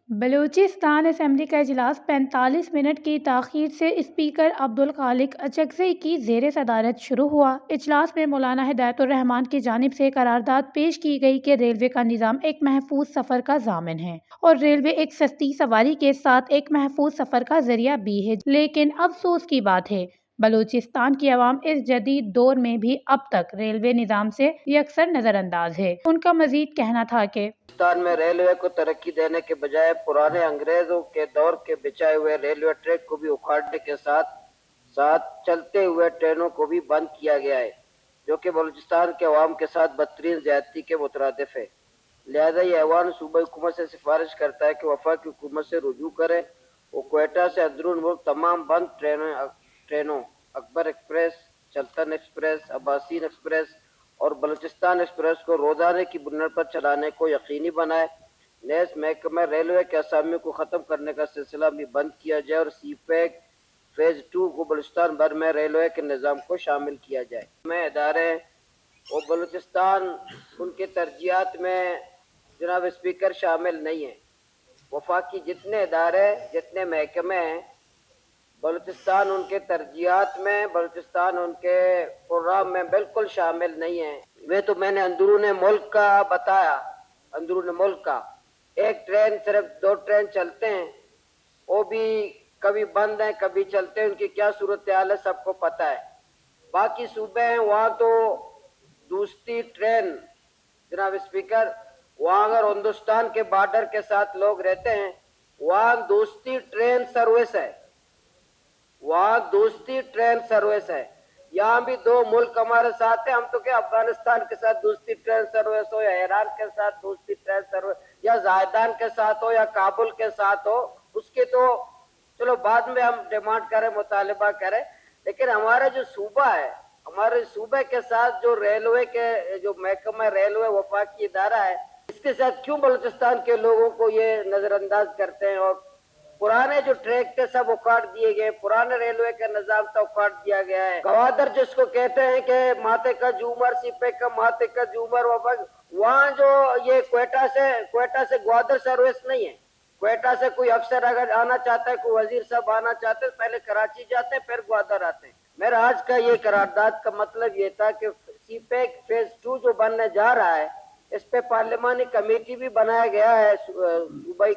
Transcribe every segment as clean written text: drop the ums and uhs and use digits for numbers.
Balochistan assembly کا اجلاس 45 minute کی تاخیر سے اسپیکر عبدالخالق اچکزئی کی زیر صدارت شروع ہوا۔ اجلاس میں مولانا ہدایت الرحمان کی جانب سے قرارداد پیش کی گئی کہ ریلوے کا نظام ایک محفوظ سفر کا ضامن ہے اور ریلوے ایک سستی سواری کے ساتھ ایک محفوظ سفر کا ذریعہ بھی ہے، لیکن افسوس کی بات ہے بلوچستان کی عوام اس جدید دور میں بھی اب تک ریلوے نظام سے یکسر نظر انداز ہے۔ ان کا مزید کہنا تھا کہ ہندوستان میں ریلوے کو ترقی دینے کے بجائے پرانے انگریزوں کے دور کے بچھائے ہوئے ریلوے ٹریک کو بھی اکھاڑنے کے ساتھ ساتھ چلتے ہوئے ٹرینوں کو بھی بند کیا گیا ہے، جو کہ بلوچستان کے عوام کے ساتھ بدترین زیادتی کے مترادف ہے۔ لہذا یہ ایوان صوبائی حکومت سے سفارش کرتا ہے کہ وفاقی حکومت سے رجوع کرے، وہ کوئٹہ سے اندرون ملک تمام بند ٹرینوں اکبر ایکسپریس، چلتن ایکسپریس، عباسین ایکسپریس اور بلوچستان ایکسپریس کو روزانہ کی بنیاد پر چلانے کو یقینی بنائے۔ نیز محکمہ ریلوے کے اسامی کو ختم کرنے کا سلسلہ بھی بند کیا جائے اور سی پیک فیز 2 کو بلوچستان بھر میں ریلوے کے نظام کو شامل کیا جائے۔ میں ادارے اور بلوچستان ان کے ترجیحات میں جناب اسپیکر شامل نہیں ہیں۔ وفاقی جتنے ادارے جتنے محکمے ہیں بلوچستان ان کے ترجیحات میں، بلوچستان ان کے پروگرام میں بالکل شامل نہیں ہیں۔ میں نے اندرون ملک کا بتایا، اندرون ملک کا ایک ٹرین صرف 2 ٹرین چلتے ہیں، وہ بھی کبھی بند ہیں کبھی چلتے ہیں، ان کی کیا صورتحال ہے سب کو پتہ ہے۔ باقی صوبے ہیں وہاں تو دوسری ٹرین جناب اسپیکر، وہاں اگر ہندوستان کے بارڈر کے ساتھ لوگ رہتے ہیں وہاں دوسری ٹرین سروس ہے، وہاں دوسری ٹرین سروس ہے۔ یہاں بھی 2 ملک ہمارے ساتھ ہیں، ہم تو کیا افغانستان کے ساتھ دوسری ٹرین سروس ہو یا ایران کے ساتھ دوسری ٹرین سروس یا زاہدان کے ساتھ ہو یا کابل کے ساتھ ہو، اس کے تو چلو بعد میں ہم ڈیمانڈ کریں، مطالبہ کریں، لیکن ہمارا جو صوبہ ہے، ہمارے صوبے کے ساتھ جو ریلوے کے جو محکمہ ریلوے وفاقی ادارہ ہے، اس کے ساتھ کیوں بلوچستان کے لوگوں کو یہ نظر انداز کرتے ہیں؟ اور پرانے جو ٹریک تھے سب اکھاڑ دیے گئے، پرانے ریلوے کا نظام تھا اکھاڑ دیا گیا ہے۔ گوادر جس کو کہتے ہیں کہ ماتے کا جومر، سپے کا ماتے کا جومر، وہاں جو یہ کوئٹہ سے گوادر سروس نہیں ہے۔ کوئٹہ سے کوئی افسر اگر آنا چاہتا ہے، کوئی وزیر صاحب آنا چاہتے ہیں، پہلے کراچی جاتے ہیں پھر گوادر آتے ہیں۔ میرا آج کا یہ قرارداد کا مطلب یہ تھا کہ سی پیک فیز 2 جو بننے جا رہا ہے، اس پہ پارلیمانی کمیٹی بھی بنایا گیا ہے صوبائی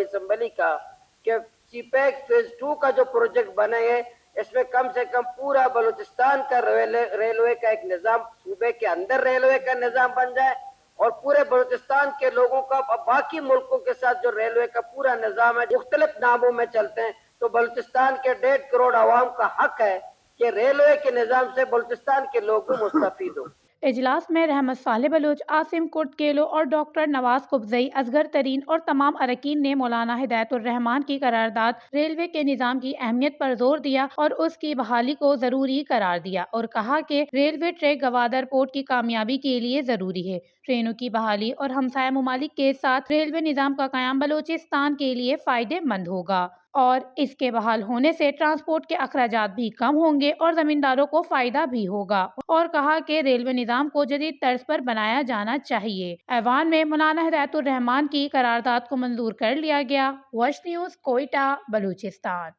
اسمبلی کا، کہ سی پیک فیز 2 کا جو پروجیکٹ بنے گے اس میں کم سے کم پورا بلوچستان کا ریلوے کا ایک نظام، صوبے کے اندر ریلوے کا نظام بن جائے اور پورے بلوچستان کے لوگوں کا باقی ملکوں کے ساتھ جو ریلوے کا پورا نظام ہے مختلف ناموں میں چلتے ہیں، تو بلوچستان کے 1.5 کروڑ عوام کا حق ہے کہ ریلوے کے نظام سے بلوچستان کے لوگ بھی مستفید ہوں۔ اجلاس میں رحمت صالح بلوچ، عاصم کرد کیلو اور ڈاکٹر نواز قبزئی، اصغر ترین اور تمام اراکین نے مولانا ہدایت الرحمان کی قرارداد ریلوے کے نظام کی اہمیت پر زور دیا اور اس کی بحالی کو ضروری قرار دیا اور کہا کہ ریلوے ٹریک گوادر پورٹ کی کامیابی کے لیے ضروری ہے۔ ٹرینوں کی بحالی اور ہمسایہ ممالک کے ساتھ ریلوے نظام کا قیام بلوچستان کے لیے فائدے مند ہوگا اور اس کے بحال ہونے سے ٹرانسپورٹ کے اخراجات بھی کم ہوں گے اور زمینداروں کو فائدہ بھی ہوگا، اور کہا کہ ریلوے نظام کو جدید طرز پر بنایا جانا چاہیے۔ ایوان میں مولانا ہدایت الرحمان کی قرارداد کو منظور کر لیا گیا۔ وش نیوز، کوئٹہ، بلوچستان۔